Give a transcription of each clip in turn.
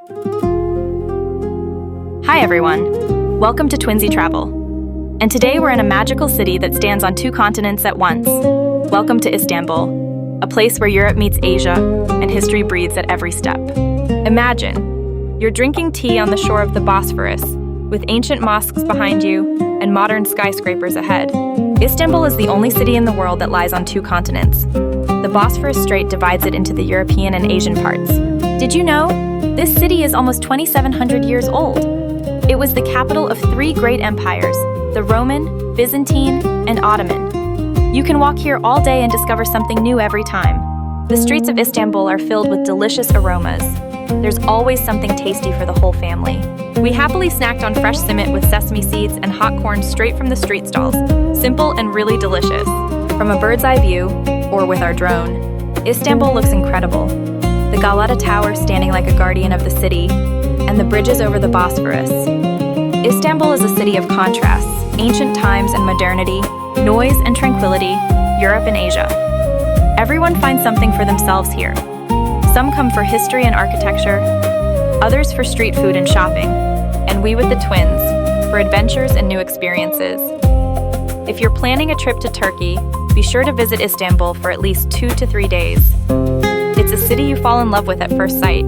Hi everyone, welcome to Twinzy Travel. And today we're in a magical city that stands on two continents at once. Welcome to Istanbul, a place where Europe meets Asia and history breathes at every step. Imagine, you're drinking tea on the shore of the Bosphorus, with ancient mosques behind you and modern skyscrapers ahead. Istanbul is the only city in the world that lies on two continents. The Bosphorus Strait divides it into the European and Asian parts. Did you know? This city is almost 2,700 years old. It was the capital of three great empires, the Roman, Byzantine, and Ottoman. You can walk here all day and discover something new every time. The streets of Istanbul are filled with delicious aromas. There's always something tasty for the whole family. We happily snacked on fresh simit with sesame seeds and hot corn straight from the street stalls. Simple and really delicious. From a bird's eye view, or with our drone, Istanbul looks incredible. The Galata Tower standing like a guardian of the city, and the bridges over the Bosphorus. Istanbul is a city of contrasts, ancient times and modernity, noise and tranquility, Europe and Asia. Everyone finds something for themselves here. Some come for history and architecture, others for street food and shopping, and we with the twins, for adventures and new experiences. If you're planning a trip to Turkey, be sure to visit Istanbul for at least 2 to 3 days. It's a city you fall in love with at first sight.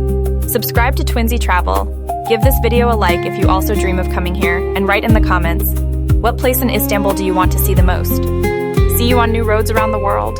Subscribe to Twinzy Travel, give this video a like if you also dream of coming here, and write in the comments, what place in Istanbul do you want to see the most? See you on new roads around the world.